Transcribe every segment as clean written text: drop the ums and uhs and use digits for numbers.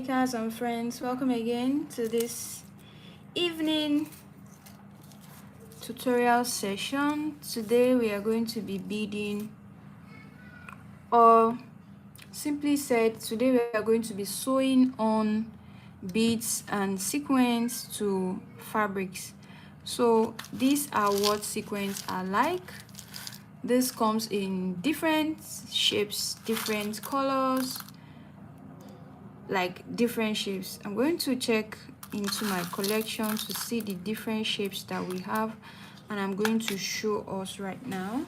Makers and friends, welcome again to this evening tutorial session. Today we are going to be beading, or simply said, today we are going to be sewing on beads and sequins to fabrics. So these are what sequins are like. This comes in different shapes, different colors, like different shapes. I'm going to check into my collection to see the different shapes that we have, and I'm going to show us right now.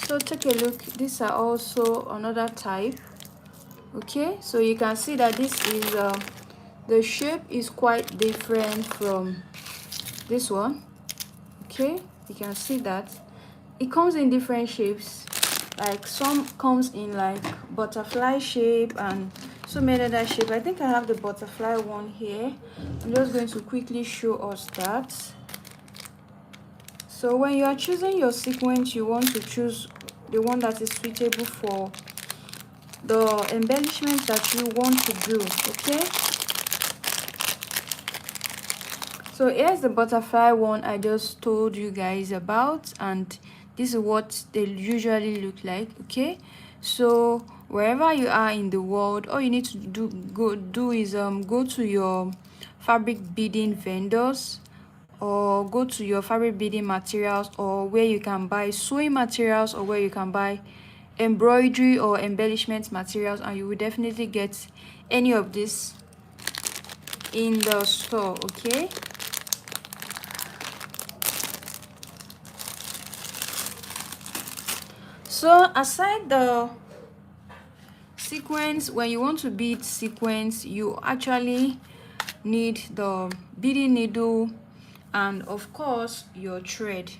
So take a look, these are also another type. Okay, so you can see that this is the shape is quite different from this one. Okay, you can see that it comes in different shapes, like some comes in like butterfly shape and so many other shape. I think I have the butterfly one here. I'm just going to quickly show us that. So when you are choosing your sequence, you want to choose the one that is suitable for the embellishments that you want to do. Okay, so here's the butterfly one I just told you guys about, and this is what they usually look like. Okay, so wherever you are in the world, all you need to do is go to your fabric beading vendors, or go to your fabric beading materials, or where you can buy sewing materials, or where you can buy embroidery or embellishment materials, and you will definitely get any of this in the store. Okay, so aside the sequence, when you want to bead sequence, you actually need the beading needle and of course your thread.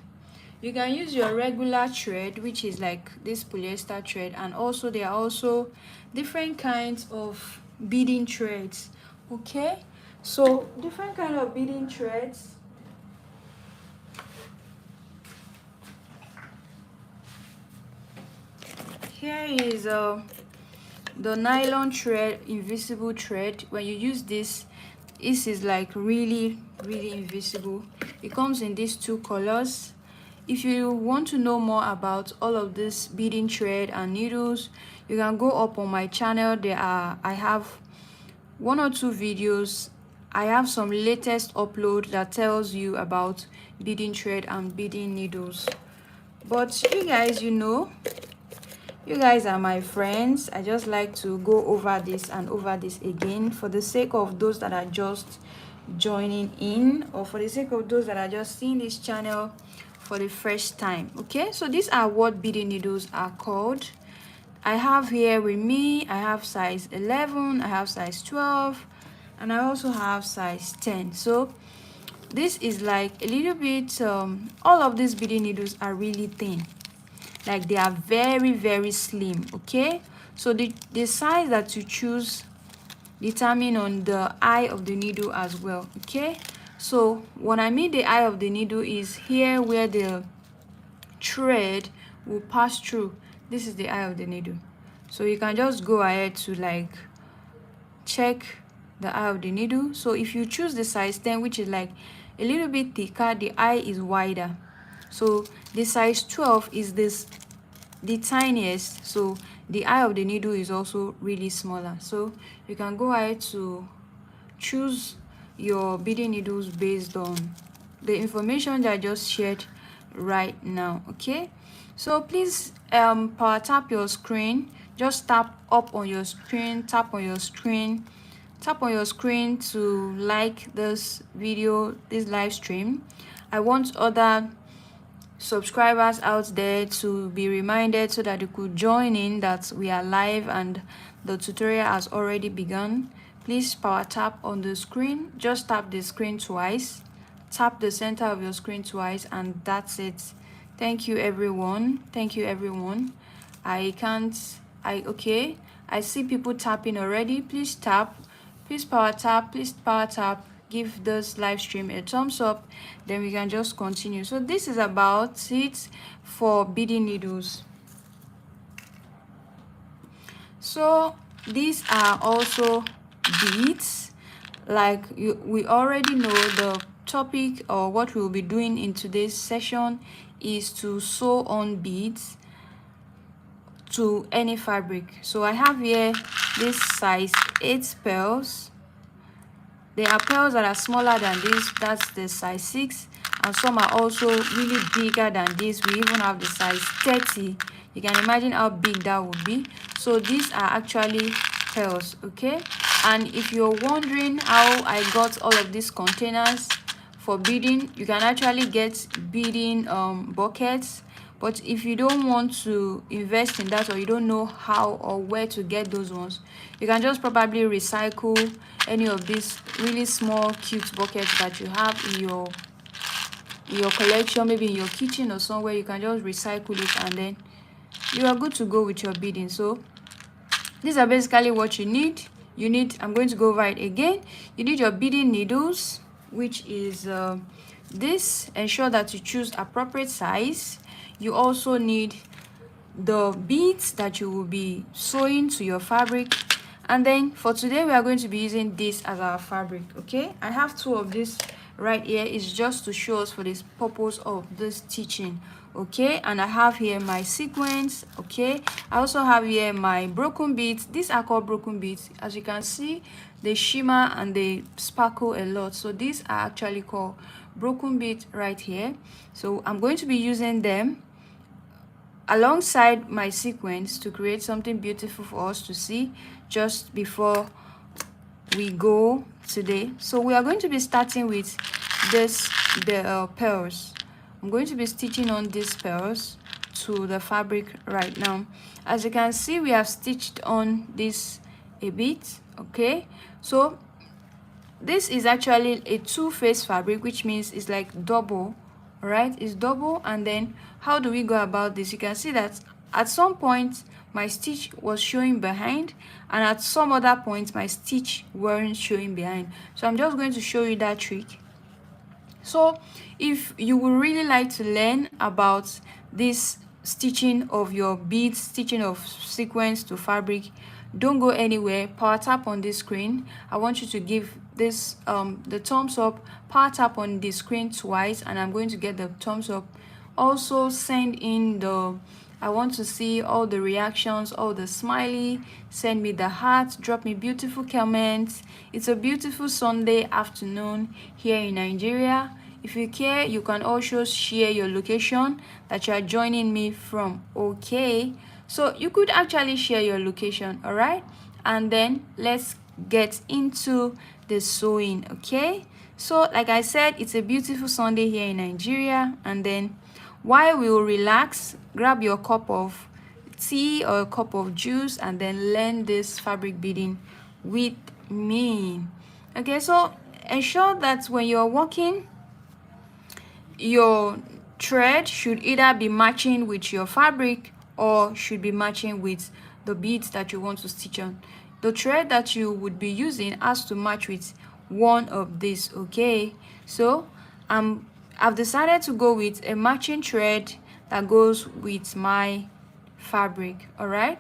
You can use your regular thread, which is like this polyester thread, and also there are also different kinds of beading threads. Okay, so different kind of beading threads. Here is the nylon thread, invisible thread. When you use this is like really invisible. It comes in these two colors. If you want to know more about all of this beading thread and needles, you can go up on my channel. I have 1 or 2 videos. I have some latest upload that tells you about beading thread and beading needles. But you guys, you guys are my friends. I just like to go over this and over this again for the sake of those that are just joining in, or for the sake of those that are just seeing this channel for the first time. Okay, so these are what beading needles are called. I have here with me, I have size 11, I have size 12, and I also have size 10. So this is like a little bit all of these beading needles are really thin, like they are very slim. Okay, so the size that you choose determine on the eye of the needle as well. Okay, so what I mean the eye of the needle is here where the thread will pass through. This is the eye of the needle, so you can just go ahead to like check the eye of the needle. So if you choose the size 10, which is like a little bit thicker, the eye is wider. So the size 12 is the tiniest, so the eye of the needle is also really smaller. So you can go ahead to choose your beading needles based on the information that I just shared right now. Okay, so please power tap your screen. Just tap up on your screen, tap on your screen to like this video, this live stream. I want other subscribers out there to be reminded so that you could join in that we are live and the tutorial has already begun. Please power tap on the screen. Just tap the screen twice, tap the center of your screen twice, and that's it. Thank you everyone. Thank you everyone. Okay, I see people tapping already. Please tap, please power tap, please power tap. Give this live stream a thumbs up, then we can just continue. So this is about it for beading needles. So these are also beads. Like we already know, the topic or what we'll be doing in today's session is to sew on beads to any fabric. So I have here this size 8 pearls. There are pearls that are smaller than this, that's the size 6, and some are also really bigger than this. We even have the size 30. You can imagine how big that would be. So these are actually pearls, okay? And if you're wondering how I got all of these containers for beading, you can actually get beading buckets. But if you don't want to invest in that, or you don't know how or where to get those ones, you can just probably recycle any of these really small cute buckets that you have in your collection, maybe in your kitchen or somewhere. You can just recycle it and then you are good to go with your beading. So these are basically what you need. I'm going to go over it again. You need your beading needles, which is this. Ensure that you choose appropriate size. You also need the beads that you will be sewing to your fabric. And then for today, we are going to be using this as our fabric, okay? I have 2 of this right here. It's just to show us for this purpose of this teaching, okay? And I have here my sequins, okay? I also have here my broken beads. These are called broken beads. As you can see, they shimmer and they sparkle a lot. So these are actually called broken beads right here. So I'm going to be using them alongside my sequins to create something beautiful for us to see just before we go today. So we are going to be starting with the pearls. I'm going to be stitching on these pearls to the fabric right now. As you can see, we have stitched on this a bit, okay? So this is actually a 2-phase fabric, which means it's like double. All right, it's double. And then how do we go about this? You can see that at some point my stitch was showing behind, and at some other point my stitch weren't showing behind. So I'm just going to show you that trick. So if you would really like to learn about this stitching of your beads, stitching of sequins to fabric, don't go anywhere. Power tap on this screen. I want you to give this the thumbs up. Power tap on the screen twice, and I'm going to get the thumbs up. Also send in I want to see all the reactions, all the smiley. Send me the heart, drop me beautiful comments. It's a beautiful Sunday afternoon here in Nigeria. If you care, you can also share your location that you are joining me from, okay? So you could actually share your location, all right? And then let's get into the sewing, okay? So like I said, it's a beautiful Sunday here in Nigeria. And then while we will relax, grab your cup of tea or a cup of juice and then learn this fabric beading with me. Okay, so ensure that when you're working, your thread should either be matching with your fabric or should be matching with the beads that you want to stitch on. The thread that you would be using has to match with one of these, okay? So I've decided to go with a matching thread that goes with my fabric, all right?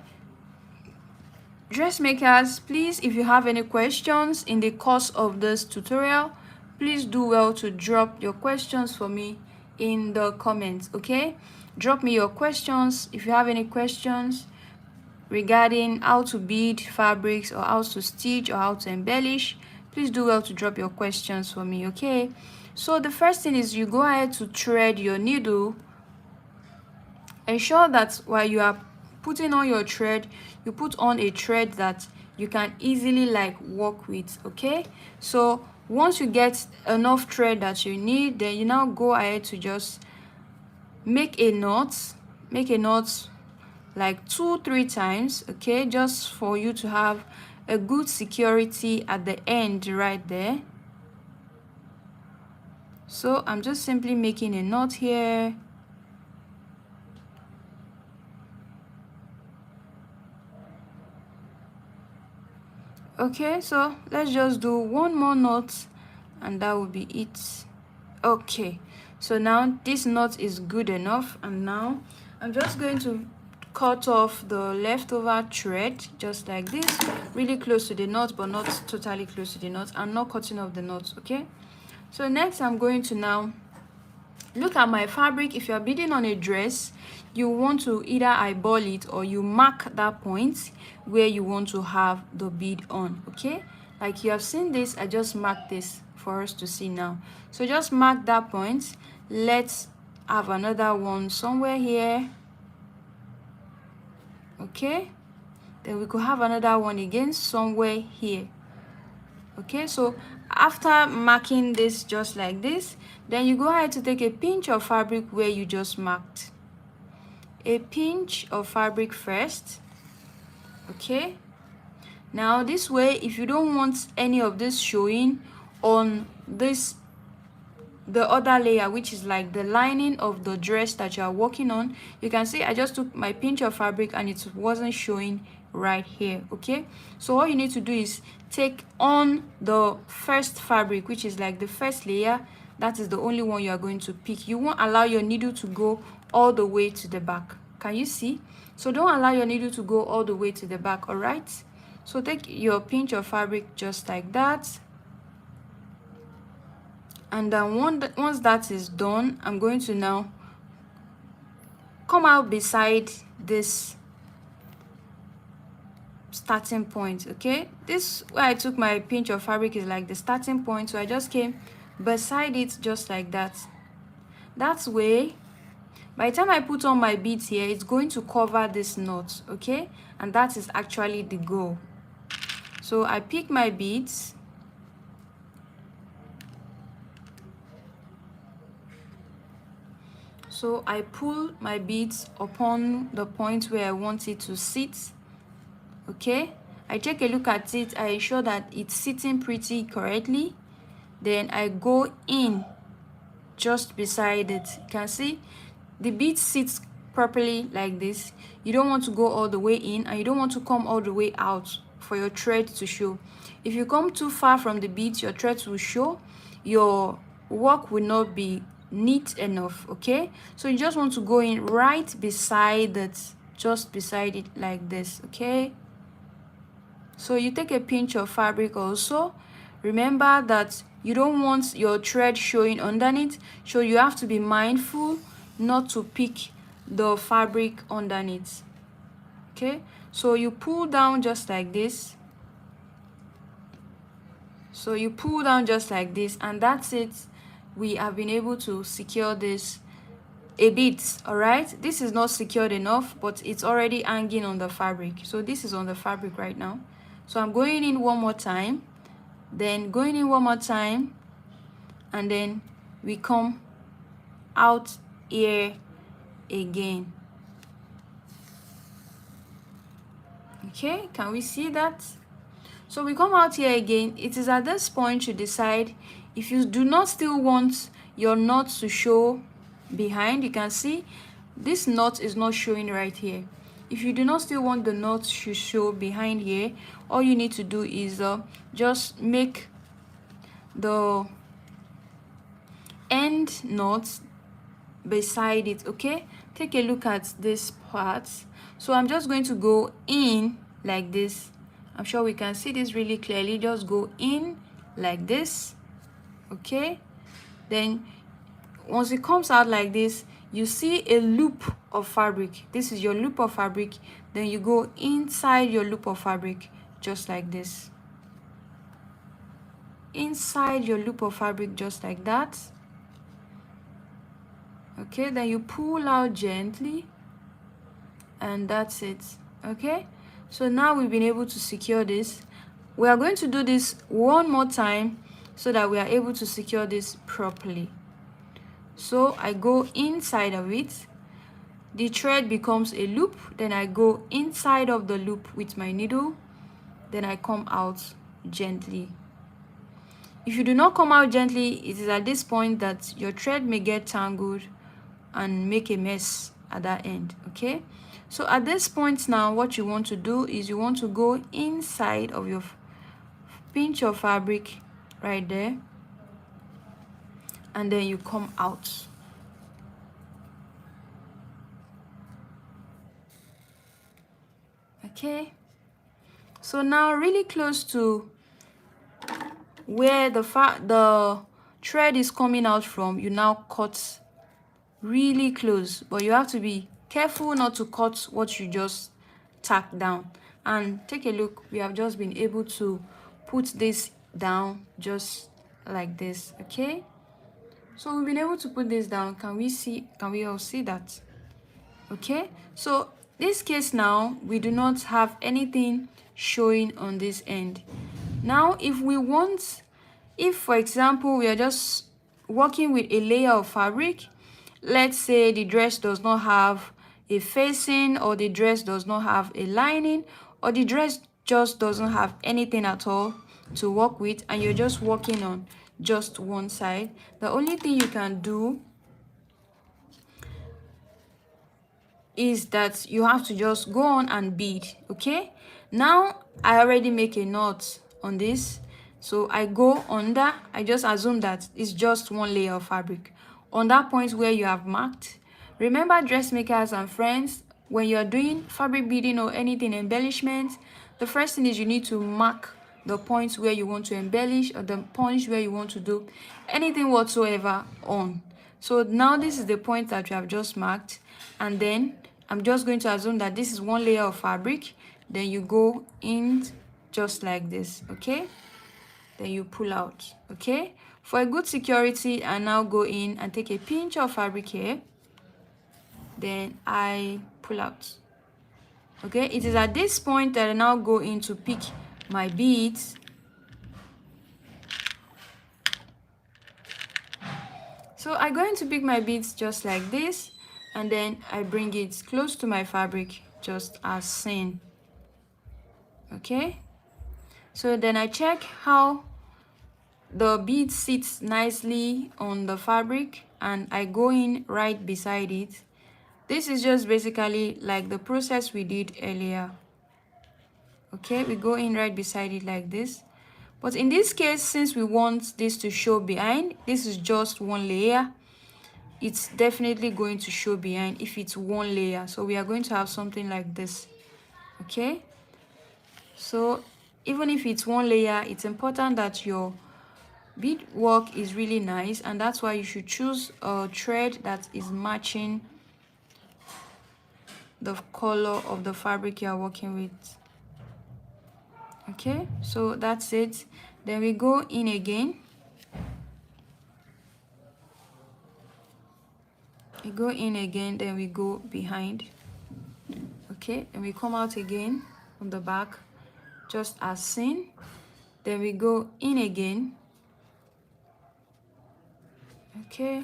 Dressmakers, please, if you have any questions in the course of this tutorial, please do well to drop your questions for me in the comments, okay? Drop me your questions if you have any questions regarding how to bead fabrics or how to stitch or how to embellish. Please do well to drop your questions for me, okay? So the first thing is you go ahead to thread your needle. Ensure that while you are putting on your thread, you put on a thread that you can easily like work with, okay? So once you get enough thread that you need, then you now go ahead to just make a knot like 2-3 times, okay, just for you to have a good security at the end right there. So I'm just simply making a knot here Okay, so let's just do one more knot and that will be it. Okay, so now this knot is good enough, and now I'm just going to cut off the leftover thread just like this, really close to the knot but not totally close to the knot, and not cutting off the knot. Okay, so next I'm going to now look at my fabric. If you're beading on a dress, you want to either eyeball it or you mark that point where you want to have the bead on. Okay, like you have seen this, I just marked this for us to see now. So just mark that point. Let's have another one somewhere here. Okay, then we could have another one again somewhere here. Okay, so after marking this just like this, then you go ahead to take a pinch of fabric where you just marked. A pinch of fabric first. Okay, now this way, if you don't want any of this showing on this, the other layer, which is like the lining of the dress that you are working on, you can see I just took my pinch of fabric and it wasn't showing right here. Okay, so all you need to do is take on the first fabric, which is like the first layer. That is the only one you are going to pick. You won't allow your needle to go all the way to the back. Can you see? So don't allow your needle to go all the way to the back. All right, so take your pinch of fabric just like that. And then once that is done, I'm going to now come out beside this starting point. Okay, this where I took my pinch of fabric is like the starting point, so I just came beside it just like that. That way, by the time I put on my beads here, it's going to cover this knot. Okay, and that is actually the goal. So I pick my beads. So I pull my beads upon the point where I want it to sit. Okay, I take a look at it, I ensure that it's sitting pretty correctly. Then I go in just beside it. You can see the bead sits properly like this. You don't want to go all the way in, and you don't want to come all the way out for your thread to show. If you come too far from the beads, your threads will show. Your work will not be neat enough. Okay, so you just want to go in right beside it, just beside it like this. Okay, so you take a pinch of fabric also. Remember that you don't want your thread showing underneath, so you have to be mindful not to pick the fabric underneath. Okay, so you pull down just like this. So you pull down just like this, and that's it. We have been able to secure this a bit. All right, this is not secured enough, but it's already hanging on the fabric. So this is on the fabric right now. So I'm going in one more time, then going in one more time, and then we come out here again. Okay, can we see that? So we come out here again. It is at this point you decide if you do not still want your knot to show behind. You can see this knot is not showing right here. If you do not still want the knot to show behind here, all you need to do is just make the end knot beside it. Okay, take a look at this part. So I'm just going to go in like this. I'm sure we can see this really clearly. Just go in like this. Okay, then once it comes out like this, you see a loop of fabric. This is your loop of fabric. Then you go inside your loop of fabric just like this. Inside your loop of fabric just like that. Okay, then you pull out gently, and that's it. Okay, so now we've been able to secure this. We are going to do this one more time so that we are able to secure this properly. So I go inside of it, the thread becomes a loop, then I go inside of the loop with my needle, then I come out gently. If you do not come out gently, it is at this point that your thread may get tangled and make a mess at that end. Okay, so at this point now, what you want to do is you want to go inside of your pinch of fabric right there, and then you come out. Okay, so now really close to where the thread is coming out from, you now cut really close, but you have to be careful not to cut what you just tack down. And take a look, we have just been able to put this down just like this. Okay, so we've been able to put this down. Can we all see that? Okay, so this case now we do not have anything showing on this end. Now if for example we are just working with a layer of fabric, let's say the dress does not have a facing, or the dress does not have a lining, or the dress just doesn't have anything at all to work with, and you're just working on just one side, the only thing you can do is that you have to just go on and bead. Okay, now I already make a knot on this, so I go under. I just assume that it's just one layer of fabric on that point where you have marked. Remember, dressmakers and friends, when you're doing fabric beading or anything embellishment, the first thing is you need to mark the points where you want to embellish, or the points where you want to do anything whatsoever on. So now this is the point that you have just marked, and then I'm just going to assume that this is one layer of fabric. Then you go in just like this. Okay, then you pull out. Okay, for a good security, I now go in and take a pinch of fabric here, then I pull out. Okay, it is at this point that I now go in to pick my beads. So I go in to pick my beads just like this, and then I bring it close to my fabric just as seen. Okay, so then I check how the bead sits nicely on the fabric, and I go in right beside it. This is just basically like the process we did earlier. Okay, we go in right beside it like this, but in this case, since we want this to show behind, this is just one layer, it's definitely going to show behind if it's one layer. So we are going to have something like this. Okay, so even if it's one layer, it's important that your bead work is really nice, and that's why you should choose a thread that is matching the color of the fabric you are working with. Okay, so that's it. Then we go in again. We go in again, then we go behind. Okay, and we come out again on the back just as seen. Then we go in again. Okay,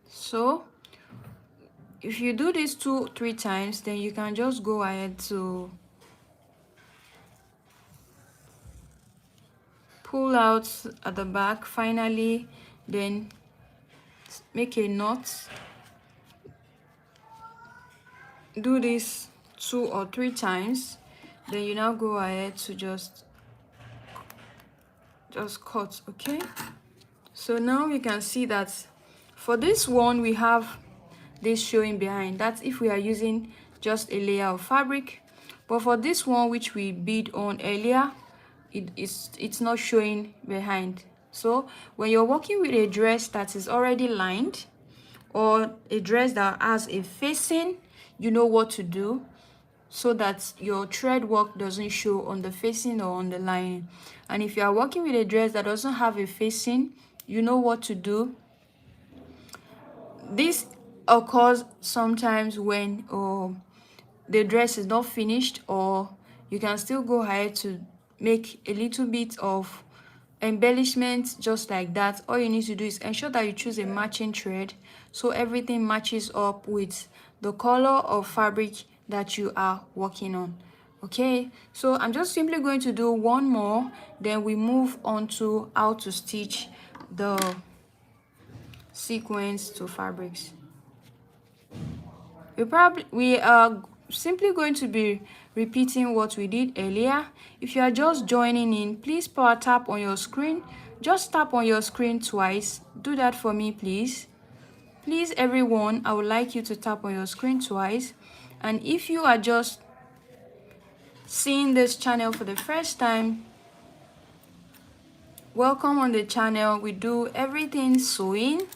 so if you do this 2-3 times, then you can just go ahead to pull out at the back finally, then make a knot. Do this 2 or 3 times, then you now go ahead to just cut. Okay, so now we can see that for this one we have this showing behind. That's if we are using just a layer of fabric, but for this one which we bead on earlier, it's not showing behind. So when you're working with a dress that is already lined, or a dress that has a facing, you know what to do so that your thread work doesn't show on the facing or on the lining. And if you are working with a dress that doesn't have a facing, you know what to do. This occurs sometimes when the dress is not finished, or you can still go ahead to make a little bit of embellishment just like that. All you need to do is ensure that you choose a matching thread so everything matches up with the color of fabric that you are working on. Okay, so I'm just simply going to do one more, then we move on to how to stitch the sequins to fabrics. we are simply going to be repeating what we did earlier. If you are just joining in, please power tap on your screen. Just tap on your screen twice. Do that for me, please. Please, everyone, I would like you to tap on your screen twice. And if you are just seeing this channel for the first time, welcome on the channel. We do everything sewing,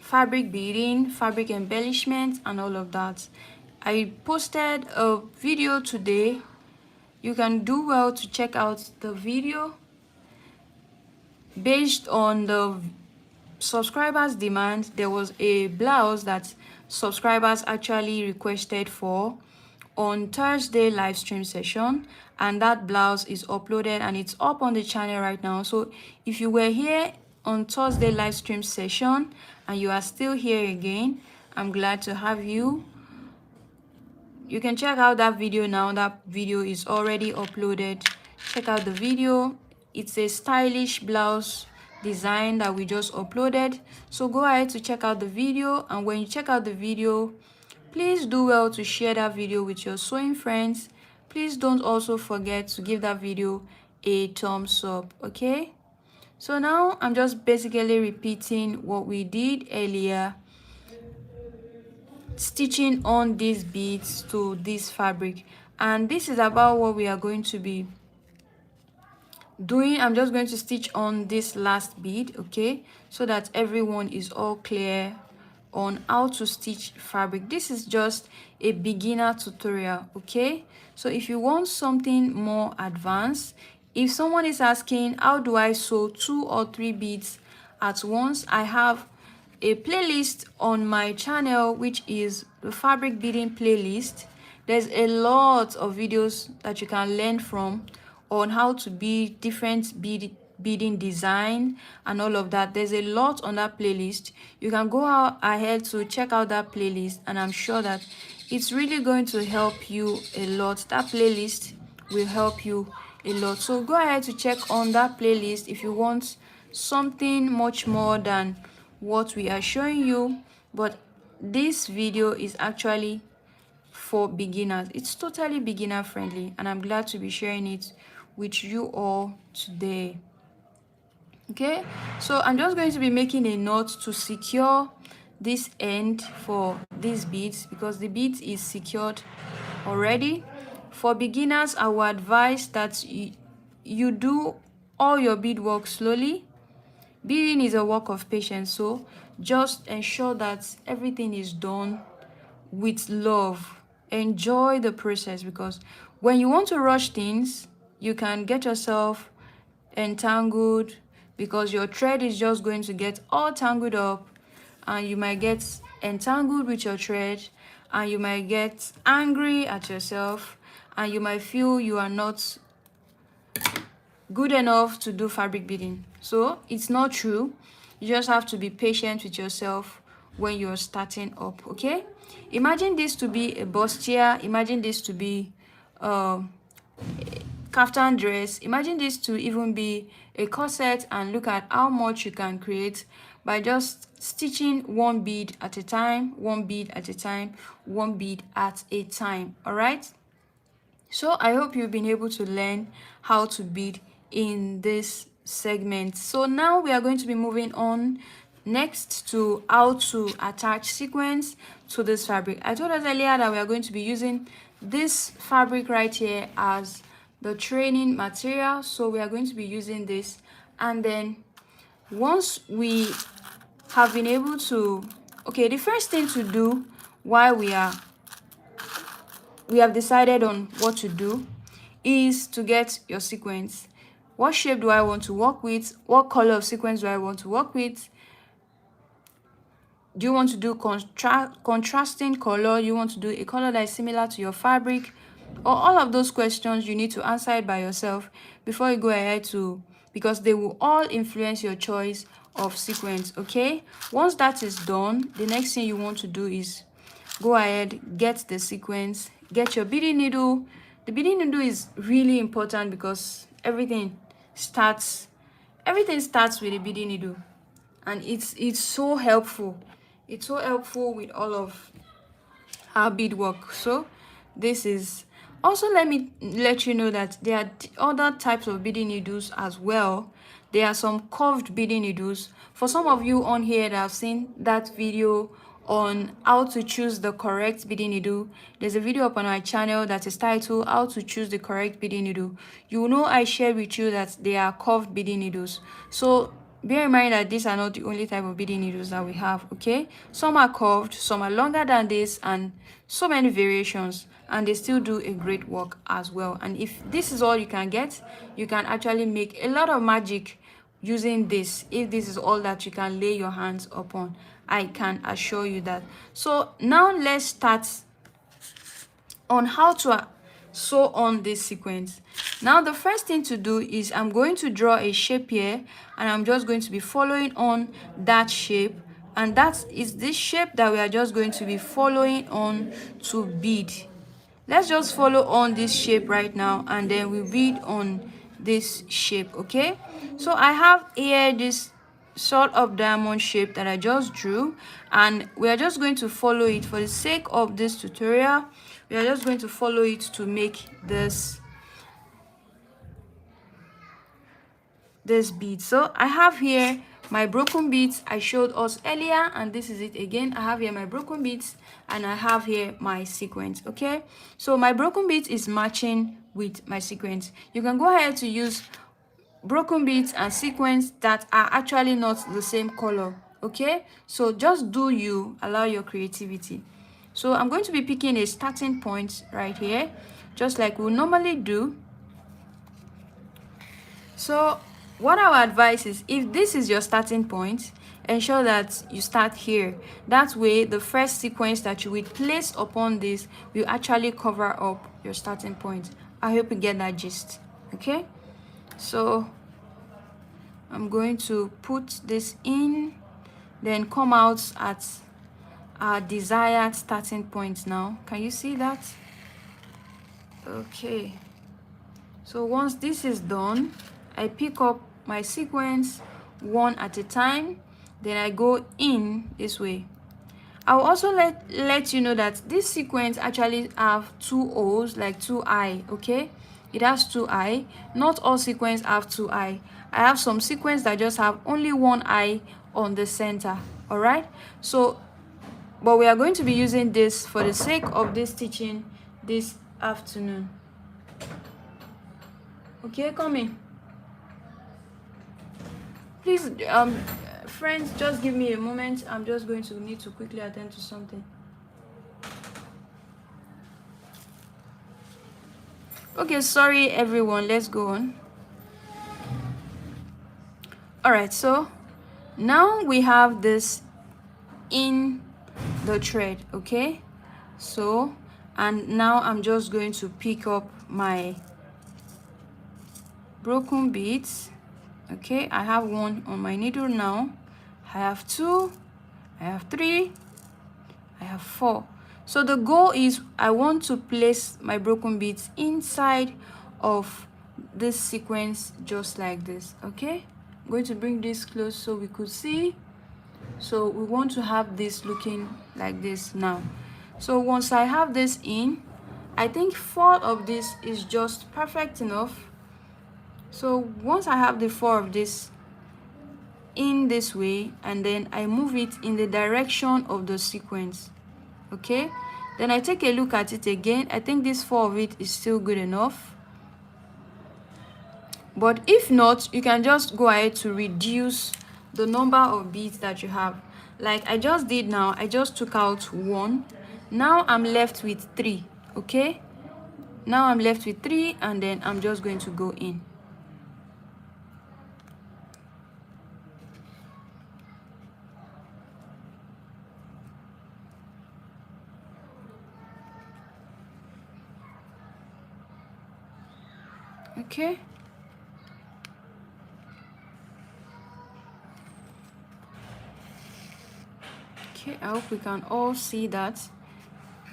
fabric beading, fabric embellishment, and all of that. I posted a video today. You can do well to check out the video based on the subscribers' demand. There was a blouse that subscribers actually requested for on Thursday live stream session, and that blouse is uploaded and it's up on the channel right now. So if you were here on Thursday live stream session and you are still here again, I'm glad to have you. You can check out that video now. That video is already uploaded. Check out the video. It's a stylish blouse design that we just uploaded. So go ahead to check out the video, and when you check out the video, please do well to share that video with your sewing friends. Please don't also forget to give that video a thumbs up, okay? So now I'm just basically repeating what we did earlier, stitching on these beads to this fabric, and this is about what we are going to be doing. I'm just going to stitch on this last bead, okay, so that everyone is all clear on how to stitch fabric. This is just a beginner tutorial, okay? So if you want something more advanced, if someone is asking how do I sew 2 or 3 beads at once, I have a playlist on my channel, which is the fabric beading playlist. There's a lot of videos that you can learn from on how to bead different beading design and all of that. There's a lot on that playlist. You can go out ahead to check out that playlist, and I'm sure that it's really going to help you a lot. That playlist will help you a lot. So go ahead to check on that playlist if you want something much more than what we are showing you. But this video is actually for beginners. It's totally beginner friendly, and I'm glad to be sharing it with you all today. Okay, so I'm just going to be making a knot to secure this end for these beads, because the beads is secured already. For beginners, I would advise that you do all your beadwork slowly. Beading is a work of patience, so just ensure that everything is done with love. Enjoy the process, because when you want to rush things, you can get yourself entangled, because your thread is just going to get all tangled up, and you might get entangled with your thread, and you might get angry at yourself, and you might feel you are not good enough to do fabric beading. So it's not true. You just have to be patient with yourself when you're starting up, okay? Imagine this to be a bustier. Imagine this to be kaftan dress. Imagine this to even be a corset, and look at how much you can create by just stitching 1 bead at a time, 1 bead at a time, 1 bead at a time. All right, so I hope you've been able to learn how to bead in this segment. So now we are going to be moving on next to how to attach sequins to this fabric. I told us earlier that we are going to be using this fabric right here as the training material, so we are going to be using this. And then once we have been able to, okay, the first thing to do while we have decided on what to do is to get your sequins. What shape do I want to work with? What color of sequins do I want to work with? Do you want to do contrasting color? You want to do a color that is similar to your fabric? Or all of those questions you need to answer it by yourself before you go ahead to, because they will all influence your choice of sequins, okay? Once that is done, the next thing you want to do is go ahead, get the sequins, get your beading needle. The beading needle is really important because everything starts with a beading needle, and it's so helpful. It's so helpful with all of our beadwork. So this is also, let me let you know that there are other types of beading needles as well. There are some curved beading needles. For some of you on here that have seen that video on how to choose the correct beading needle, there's a video up on my channel that is titled how to choose the correct beading needle. You know, I shared with you that they are curved beading needles. So bear in mind that these are not the only type of beading needles that we have. Okay, some are curved, some are longer than this, and so many variations, and they still do a great work as well. And if this is all you can get, you can actually make a lot of magic using this. If this is all that you can lay your hands upon, I can assure you that. So now let's start on how to sew on this sequence. Now the first thing to do is I'm going to draw a shape here, and I'm just going to be following on that shape, and that is this shape that we are just going to be following on to bead. Let's just follow on this shape right now, and then we bead on this shape. Okay, so I have here this sort of diamond shape that I just drew, and we are just going to follow it for the sake of this tutorial. We are just going to follow it to make this bead. So I have here my broken beads I showed us earlier, and this is it again. I have here my broken beads, and I have here my sequence. Okay, so my broken beads is matching with my sequence. You can go ahead to use broken beads and sequins that are actually not the same color. Okay, so just do you, allow your creativity. So I'm going to be picking a starting point right here, just like we normally do. So what I would advise is, if this is your starting point, ensure that you start here. That way the first sequence that you will place upon this will actually cover up your starting point. I hope you get that gist. Okay, so I'm going to put this in, then come out at our desired starting point. Now can you see that? Okay, so once this is done, I pick up my sequence one at a time, then I go in this way. I'll also let you know that this sequence actually have two O's, like two I. Okay, it has two I. Not all sequence have two I. I have some sequence that just have only one I on the center. All right, so but we are going to be using this for the sake of this teaching this afternoon. Okay, come in. Please, friends, just give me a moment. I'm just going to need to quickly attend to something. Okay, sorry everyone, let's go on. All right, so now we have this in the thread. Okay, so and now I'm just going to pick up my broken beads. Okay, I have one on my needle now, I have two, I have three, I have four. So the goal is I want to place my broken beads inside of this sequence just like this. Okay, I'm going to bring this close so we could see. So we want to have this looking like this now. So once I have this in, I think 4 of this is just perfect enough. So once I have the 4 of this in this way, and then I move it in the direction of the sequence. Okay, then I take a look at it again. I think this 4 of it is still good enough, but if not, you can just go ahead to reduce the number of beads that you have, like I just did now. I just took out 1. Now I'm left with 3. Okay, now I'm left with 3, and then I'm just going to go in. Okay, I hope we can all see that.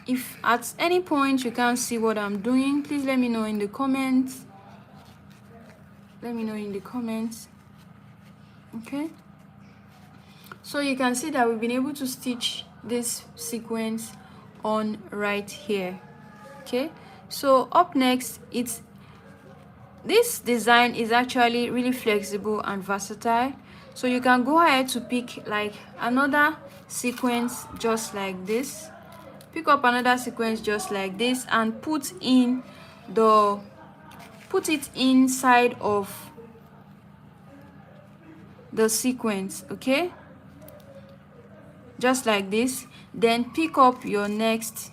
If at any point you can't see what I'm doing, please let me know in the comments. Okay, so you can see that we've been able to stitch this sequence on right here. Okay, so up next, this design is actually really flexible and versatile, so you can go ahead to pick like another sequence just like this. Pick up another sequence just like this and put it inside of the sequence. Okay, just like this. Then pick up your next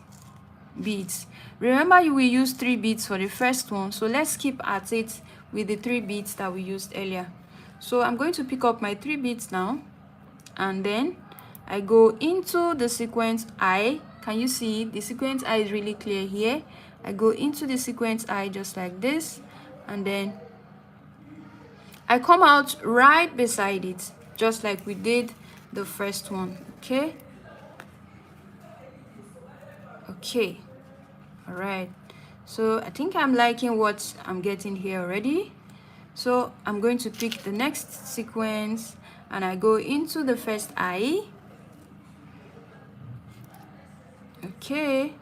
beads. Remember, you will use 3 beads for the first one, so let's keep at it with the 3 beads that we used earlier. So I'm going to pick up my 3 beads now, and then I go into the sequence I. Can you see the sequence I is really clear here? I go into the sequence I just like this, and then I come out right beside it just like we did the first one. Okay, all right, so I think I'm liking what I'm getting here already. So I'm going to pick the next sequence and I go into the first eye. Okay,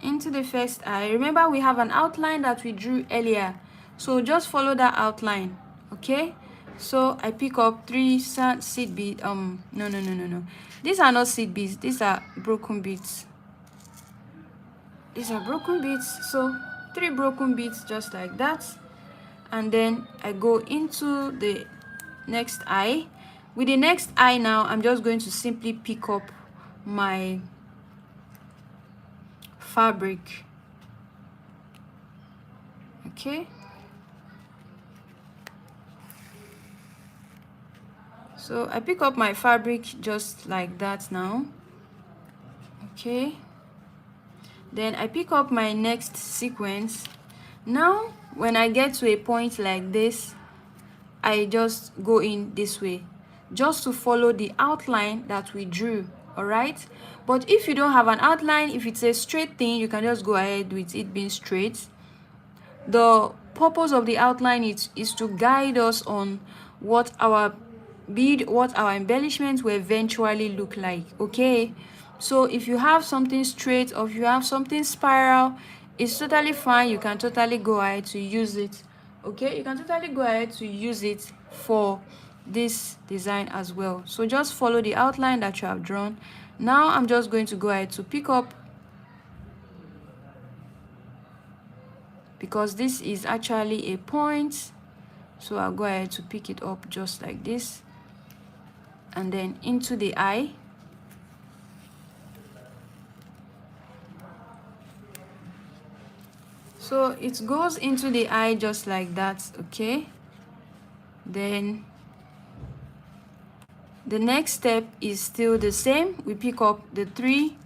into the first eye. Remember, we have an outline that we drew earlier, so just follow that outline. Okay, so I pick up 3 seed beads. No, these are not seed beads, these are broken beads. These are broken beads, so 3 broken beads just like that. And then I go into the next eye. With the next eye now, I'm just going to simply pick up my fabric. Okay, so I pick up my fabric just like that now. Okay, then I pick up my next sequence. Now when I get to a point like this, I just go in this way just to follow the outline that we drew. All right, but if you don't have an outline, if it's a straight thing, you can just go ahead with it being straight. The purpose of the outline is to guide us on what our embellishments will eventually look like. Okay, so if you have something straight or if you have something spiral, it's totally fine. You can totally go ahead to use it. Okay, you can totally go ahead to use it for this design as well. So just follow the outline that you have drawn. Now I'm just going to go ahead to pick up, because this is actually a point, so I'll go ahead to pick it up just like this, and then into the eye. So it goes into the eye just like that. Okay, then the next step is still the same. We pick up the 3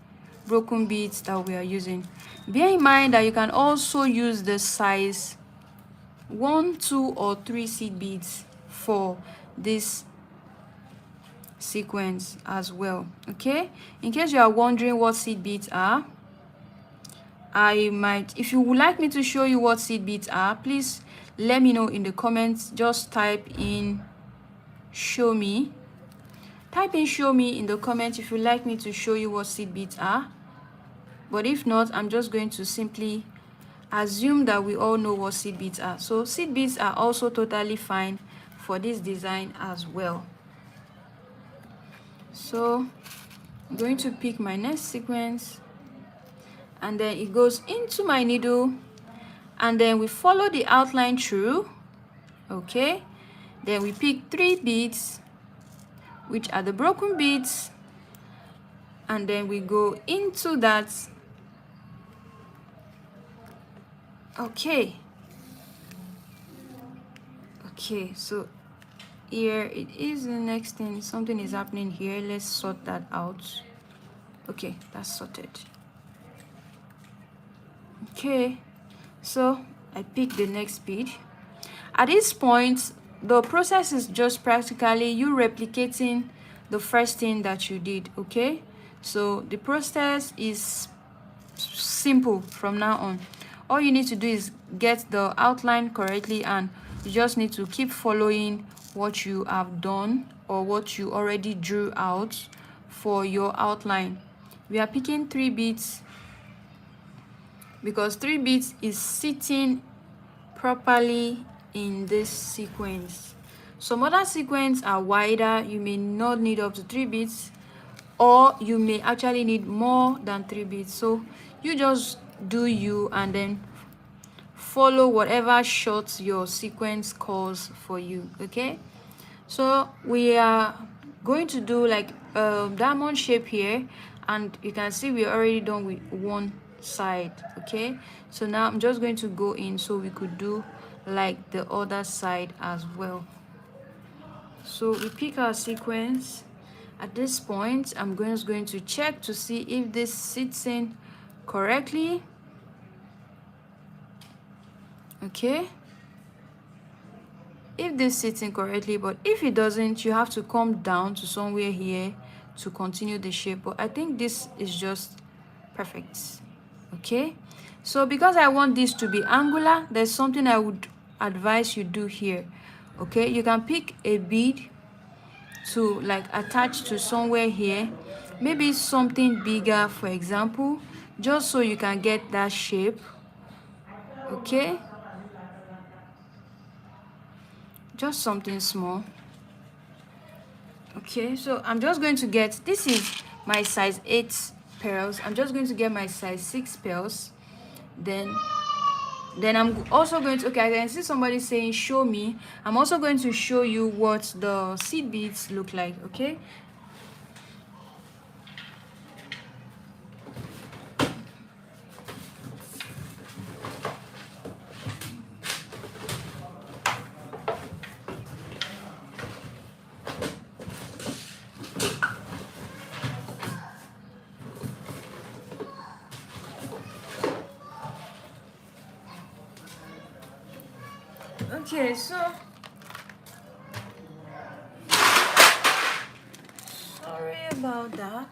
broken beads that we are using. Bear in mind that you can also use the size 1, 2, or 3 seed beads for this sequence as well. Okay, in case you are wondering what seed beads are, if you would like me to show you what seed beads are, please let me know in the comments. Just type in show me. Type in show me in the comments if you'd like me to show you what seed beads are. But if not, I'm just going to simply assume that we all know what seed beads are. So seed beads are also totally fine for this design as well. So I'm going to pick my next sequence, and then it goes into my needle, and then we follow the outline through. Okay, then we pick 3 beads, which are the broken beads, and then we go into that. Okay, so here it is. The next thing, something is happening here. Let's sort that out. Okay, that's sorted. Okay, so I pick the next bead. At this point, the process is just practically you replicating the first thing that you did. Okay, so the process is simple from now on. All you need to do is get the outline correctly, and you just need to keep following what you have done or what you already drew out for your outline. we are picking 3 beads because 3 beads is sitting properly in this sequence. Some other sequins are wider, you may not need up to 3 beads, or you may actually need more than 3 beads. So you just do you and then follow whatever shot your sequence calls for you. Okay, so we are going to do like a diamond shape here, and you can see we're already done with one side. Okay, so now I'm just going to go in so we could do like the other side as well. So we pick our sequence. At this point, I'm going to check to see if this sits in correctly. Okay, if this sits in correctly, but if it doesn't, you have to come down to somewhere here to continue the shape. But I think this is just perfect. Okay, so because I want this to be angular, there's something I would advise you do here. Okay, you can pick a bead to like attach to somewhere here, maybe something bigger, for example, just so you can get that shape. Okay, just something small. Okay, so I'm just going to get, this is my size 8 pearls. I'm just going to get my size 6 pearls. Then I'm also going to, okay, I can see somebody saying show me. I'm also going to show you what the seed beads look like. Okay, okay, so sorry about that.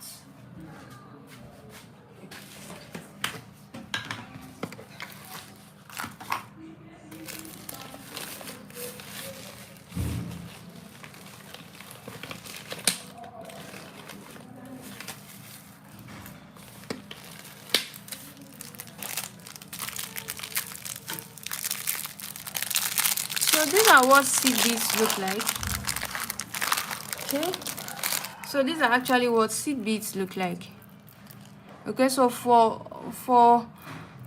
So these are what seed beads look like. Okay, so these are actually what seed beads look like. Okay, so for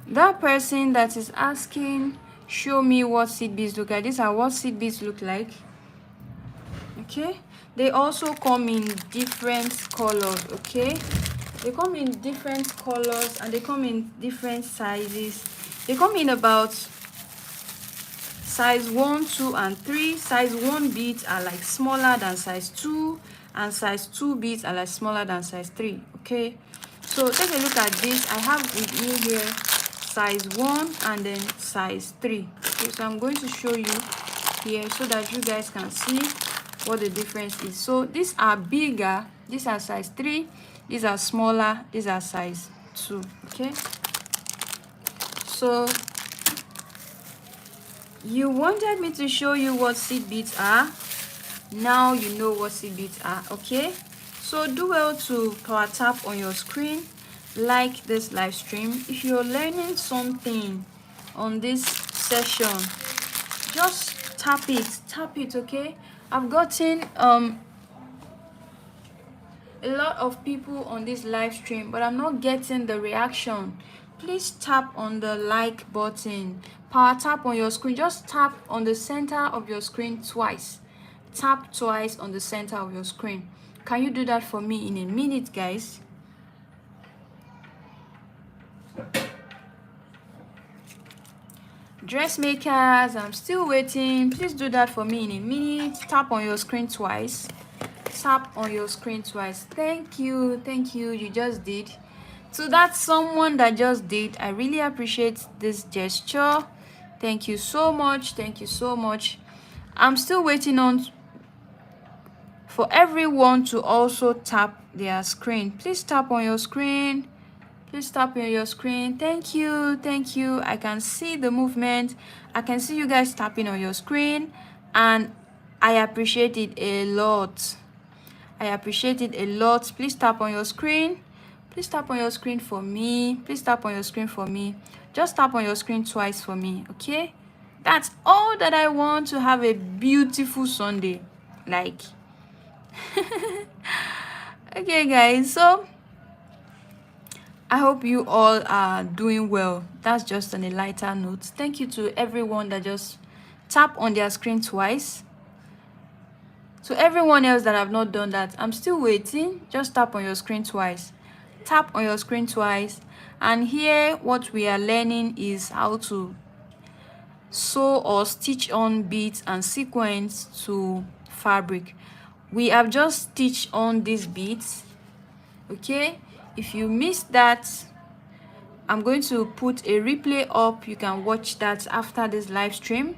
that person that is asking show me what seed beads look like, these are what seed beads look like. Okay, they also come in different colors. Okay, they come in different colors and they come in different sizes. They come in about size 1, 2 and 3. Size 1 beads are like smaller than size 2, and size 2 beads are like smaller than size 3. Okay, so take a look at this. I have with me here size 1 and then size 3. Okay, so I'm going to show you here so that you guys can see what the difference is. So these are bigger, these are size 3, these are smaller, these are size 2. Okay, so you wanted me to show you what seed beads are. Now you know what seed beads are. Okay, so do well to power tap on your screen, like this live stream. If you're learning something on this session, just tap it. Okay, I've gotten a lot of people on this live stream, but I'm not getting the reaction. Please tap on the like button, power tap on your screen. Just tap on the center of your screen twice. Tap twice on the center of your screen. Can you do that for me in a minute, guys? Dressmakers, I'm still waiting. Please do that for me in a minute. Tap on your screen twice. Tap on your screen twice. Thank you, you just did. So that's someone that just did. I really appreciate this gesture. Thank you so much. I'm still waiting on for everyone to also tap their screen. Please tap on your screen. Thank you. I can see the movement. I can see you guys tapping on your screen, and I appreciate it a lot. Please tap on your screen. Please tap on your screen for me. Please tap on your screen for me. Just tap on your screen twice for me, okay? That's all that I want to have a beautiful Sunday. Like, okay, guys. So, I hope you all are doing well. That's just on a lighter note. Thank you to everyone that just tap on their screen twice. To everyone else that have not done that, I'm still waiting. Just tap on your screen twice. Tap on your screen twice. And here, what we are learning is how to sew or stitch on beads and sequins to fabric. We have just stitched on these beads, okay? If you missed that, I'm going to put a replay up. You can watch that after this live stream.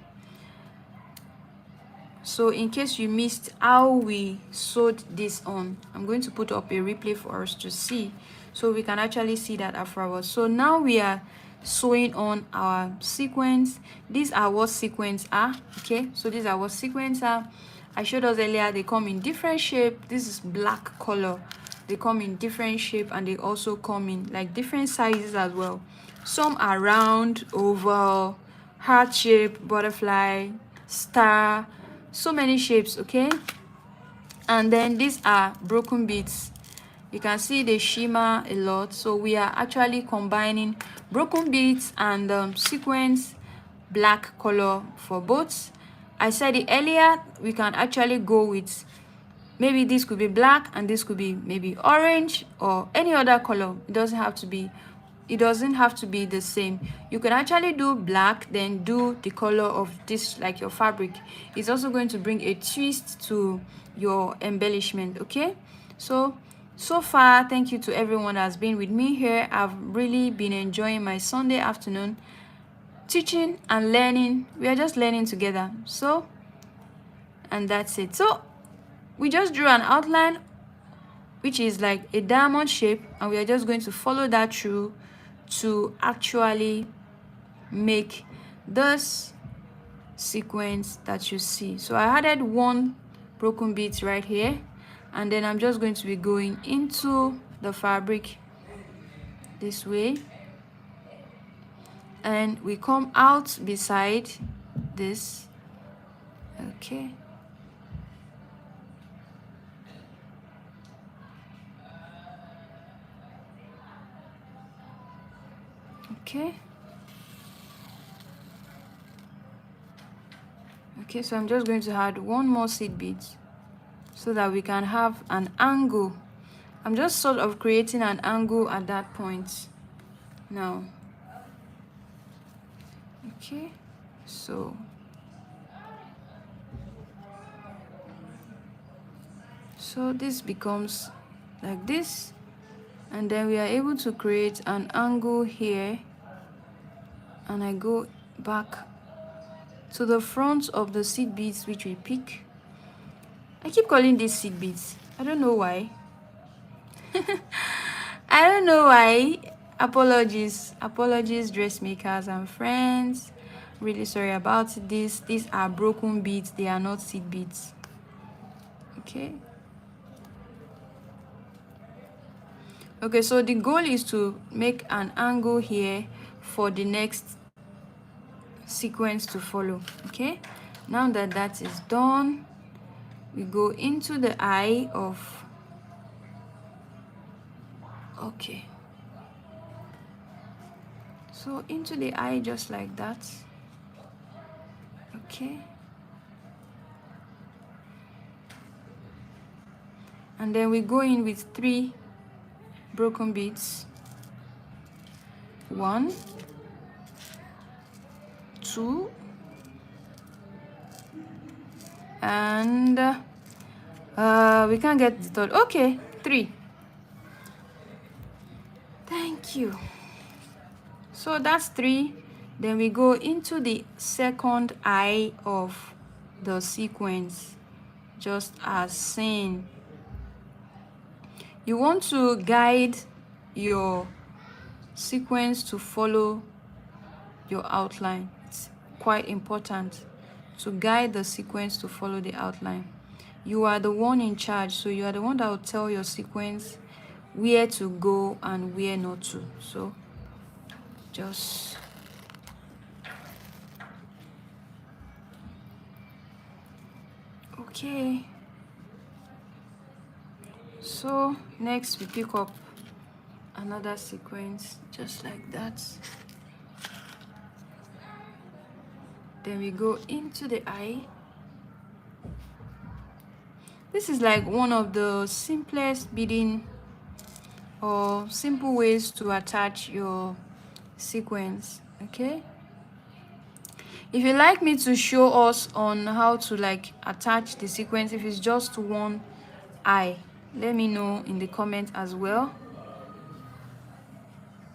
So in case you missed how we sewed this on, I'm going to put up a replay for us to see, so we can actually see that afterwards. So now we are sewing on our sequins. These are what sequins are, okay? So these are what sequins are. I showed us earlier, they come in different shape. This is black color. They come in different shape, and they also come in like different sizes as well. Some are round, oval, heart shape, butterfly, star, so many shapes, okay? And then these are broken beads. You can see they shimmer a lot, so we are actually combining broken beads and sequins, black color for both. I said it earlier, we can actually go with maybe this could be black and this could be maybe orange or any other color. It doesn't have to be the same. You can actually do black, then do the color of this, like your fabric. It's also going to bring a twist to your embellishment, okay? So far, thank you to everyone that's been with me here. I've really been enjoying my Sunday afternoon teaching and learning. We are just learning together. So, and that's it. So we just drew an outline, which is like a diamond shape, and we are just going to follow that through to actually make this sequence that you see. So I added one broken bead right here, and then I'm just going to be going into the fabric this way, and we come out beside this, okay? Okay, so I'm just going to add one more seed bead so that we can have an angle. I'm just sort of creating an angle at that point now. Okay, so this becomes like this, and then we are able to create an angle here, and I go back to the front of the seed beads which we pick. I keep calling these seed beads. I don't know why. I don't know why. Apologies, dressmakers and friends. Really sorry about this. These are broken beads. They are not seed beads. Okay. Okay, so the goal is to make an angle here for the next sequence to follow. Okay, now that that is done, we go into the eye of, okay, so into the eye just like that. Okay, and then we go in with 3 broken beads. 1, 2, and we can't get the third. Okay, 3. Thank you. So that's 3. Then we go into the second eye of the sequence, just as seen. You want to guide your sequence to follow your outline. It's quite important to guide the sequence to follow the outline. You are the one in charge, so you are the one that will tell your sequence where to go and where not to. So just okay. So next we pick up another sequence just like that. Then we go into the eye. This is like one of the simplest beading or simple ways to attach your sequence. Okay, if you'd like me to show us on how to like attach the sequence if it's just one eye, let me know in the comment as well.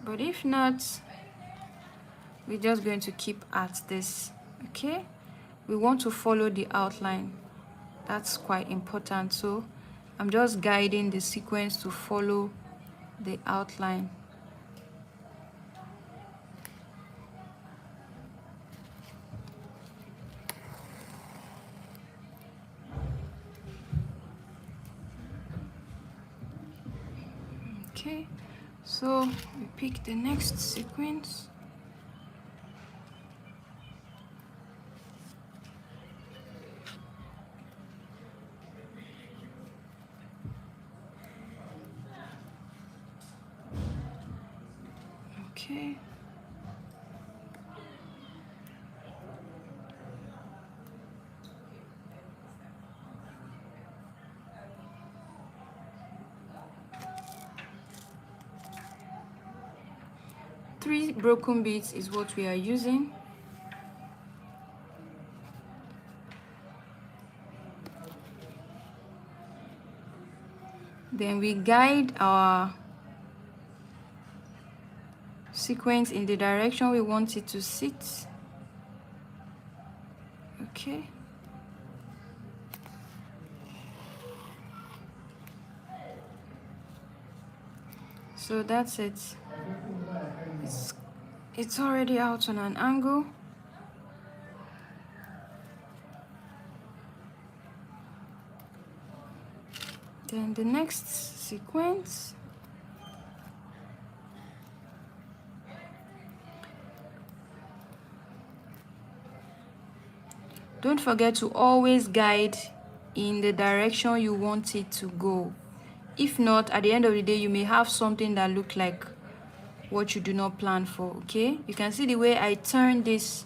But if not, we're just going to keep at this. Okay, we want to follow the outline. That's quite important. So I'm just guiding the sequence to follow the outline. Okay, so we pick the next sequence. Okay. Three broken beads is what we are using. Then we guide our sequence in the direction we want it to sit. Okay. So that's it. It's already out on an angle. Then the next sequence. Don't forget to always guide in the direction you want it to go. If not, at the end of the day, you may have something that looks like what you do not plan for. Okay, you can see the way I turn this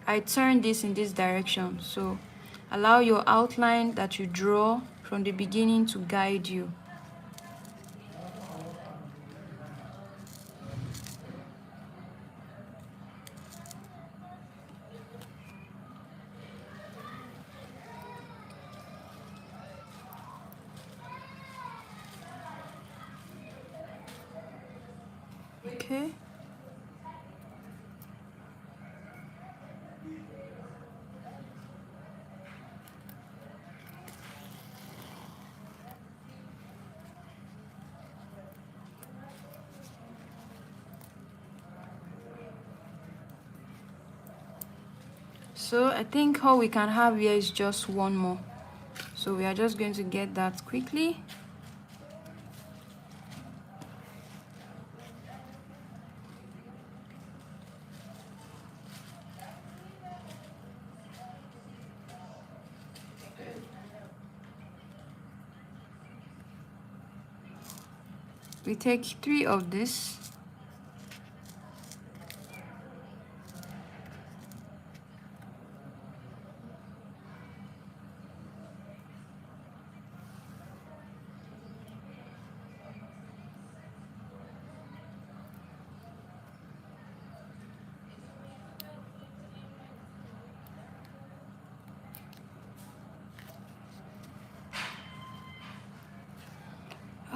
in this direction. So allow your outline that you draw from the beginning to guide you. Okay. So I think all we can have here is just one more. So we are just going to get that quickly. We take 3 of this.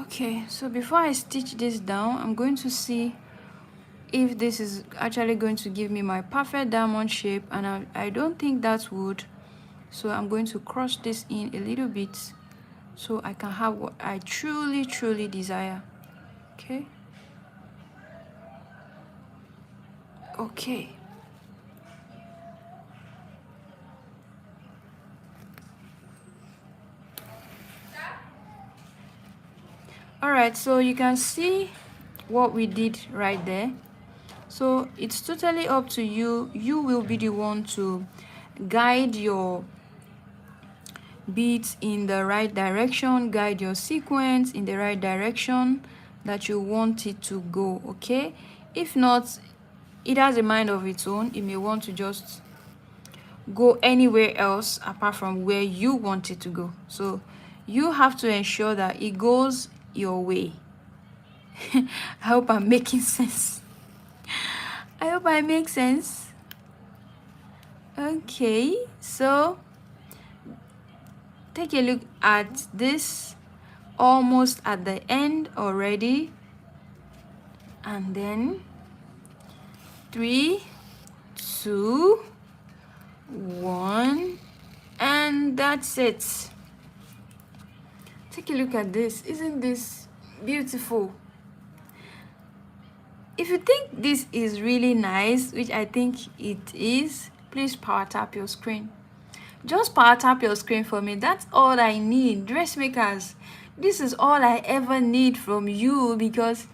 Okay, so before I stitch this down, I'm going to see if this is actually going to give me my perfect diamond shape, and I don't think that would. So I'm going to cross this in a little bit so I can have what I truly desire. Okay. Okay. All right, so you can see what we did right there. So it's totally up to you. You will be the one to guide your beads in the right direction, guide your sequence in the right direction that you want it to go. Okay, if not, it has a mind of its own. It may want to just go anywhere else apart from where you want it to go. So you have to ensure that it goes your way. I hope I'm making sense. I hope I make sense. Okay, so take a look at this, almost at the end already. And then 3, 2, 1, and that's it. Take a look at this. Isn't this beautiful? If you think this is really nice, which I think it is, please power tap your screen. Just power tap your screen for me. That's all I need. Dressmakers, this is all I ever need from you, because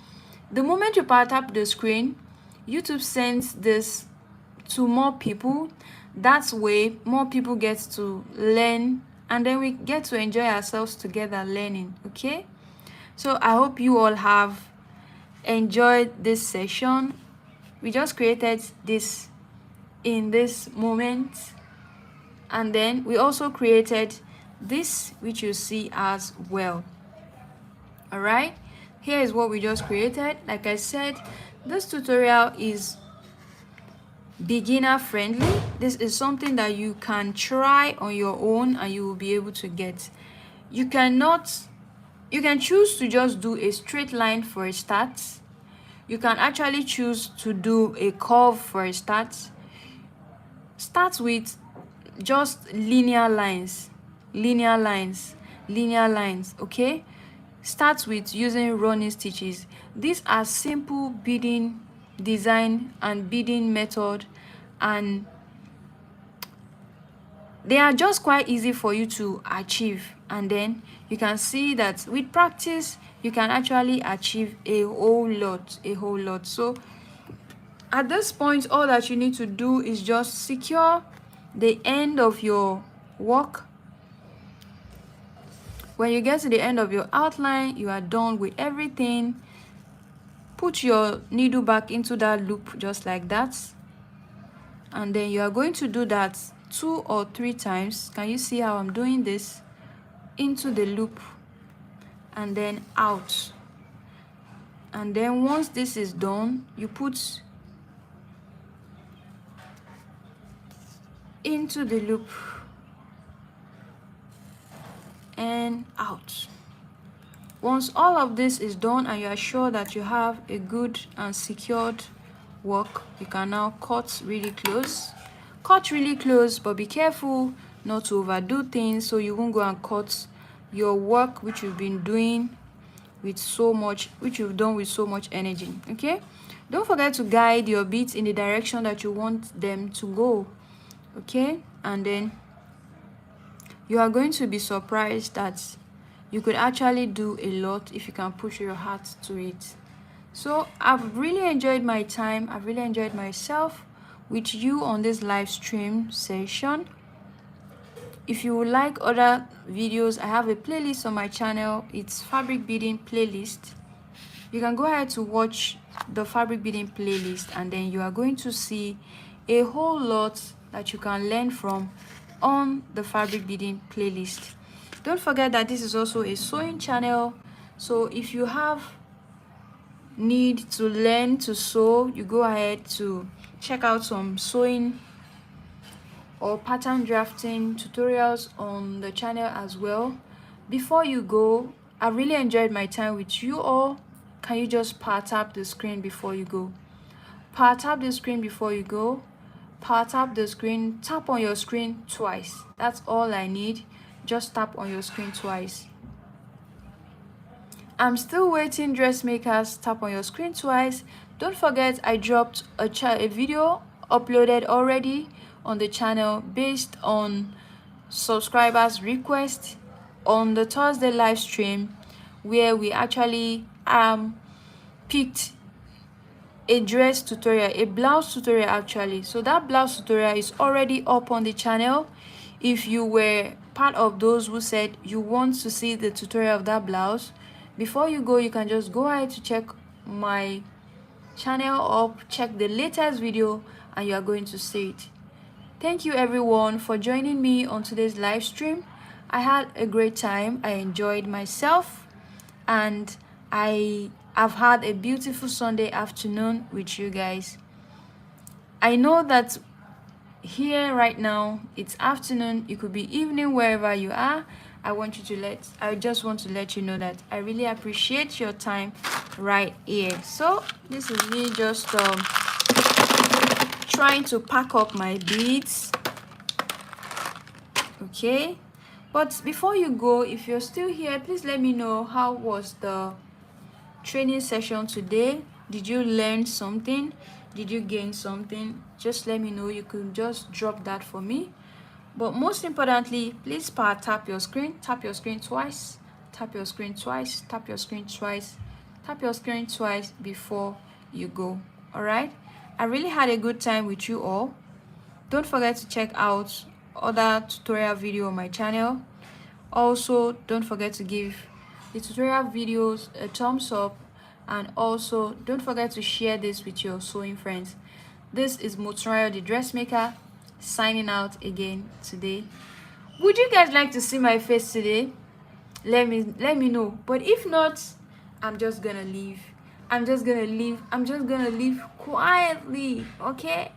the moment you power tap the screen, YouTube sends this to more people. That's way more people get to learn, and then we get to enjoy ourselves together learning. Okay, so I hope you all have enjoyed this session. We just created this in this moment, and then we also created this, which you see as well. All right, here is what we just created. Like I said, this tutorial is beginner friendly. This is something that you can try on your own and you will be able to get. You can choose to just do a straight line for a start. You can actually choose to do a curve for a start. Start with just linear lines, okay? Start with using running stitches. These are simple beading design and beading method, and they are just quite easy for you to achieve. And then you can see that with practice you can actually achieve a whole lot. So at this point, all that you need to do is just secure the end of your work. When you get to the end of your outline, you are done with everything. Put your needle back into that loop just like that, and then you are going to do that 2 or 3 times. Can you see how I'm doing this? Into the loop and then out. And then once this is done, you put into the loop and out. Once all of this is done and you are sure that you have a good and secured work, you can now cut really close. Cut really close, but be careful not to overdo things, so you won't go and cut your work which you've been doing with so much, which you've done with so much energy. Okay, don't forget to guide your beads in the direction that you want them to go. Okay, and then you are going to be surprised that you could actually do a lot if you can push your heart to it. So I've really enjoyed my time. I've really enjoyed myself with you on this live stream session. If you would like other videos, I have a playlist on my channel. It's fabric beading playlist. You can go ahead to watch the fabric beading playlist, and then you are going to see a whole lot that you can learn from on the fabric beading playlist. Don't forget that this is also a sewing channel, so if you have need to learn to sew, you go ahead to check out some sewing or pattern drafting tutorials on the channel as well. Before you go, I really enjoyed my time with you all. Can you just power tap the screen before you go? Power tap the screen before you go. Power tap the screen. Tap on your screen twice. That's all I need. Just tap on your screen twice. I'm still waiting, dressmakers. Tap on your screen twice. Don't forget, I dropped a video uploaded already on the channel based on subscribers' request on the Thursday live stream, where we actually picked a dress tutorial, a blouse tutorial actually. So that blouse tutorial is already up on the channel. If you were part of those who said you want to see the tutorial of that blouse, before you go, you can just go ahead to check my channel up, check the latest video, and you are going to see it. Thank you everyone for joining me on today's live stream. I had a great time. I enjoyed myself, and I've had a beautiful Sunday afternoon with you guys. I know that here right now it's afternoon, it could be evening wherever you are. I just want to let you know that I really appreciate your time right here. So this is me just trying to pack up my beads. Okay, but before you go, if you're still here, please let me know, how was the training session today? Did you learn something? Did you gain something? Just let me know. You could just drop that for me. But most importantly, please tap your screen twice, tap your screen twice, tap your screen twice, tap your screen twice before you go. All right, I really had a good time with you all. Don't forget to check out other tutorial video on my channel. Also, don't forget to give the tutorial videos a thumbs up, and also don't forget to share this with your sewing friends. This is Motsurayo the dressmaker signing out again today. Would you guys like to see my face today? Let me know. But if not, I'm just gonna leave. I'm just gonna leave quietly, okay?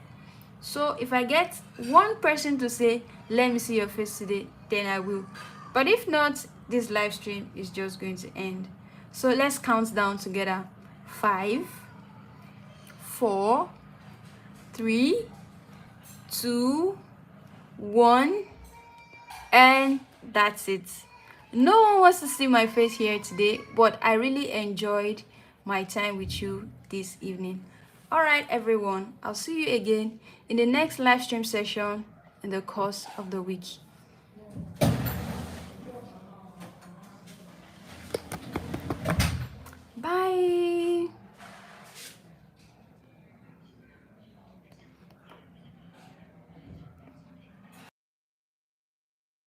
So if I get one person to say, let me see your face today, then I will. But if not, this live stream is just going to end. So let's count down together. 5, 4, 3, 2, 1, and that's it. No one wants to see my face here today, but I really enjoyed my time with you this evening. All right, everyone, I'll see you again in the next live stream session in the course of the week.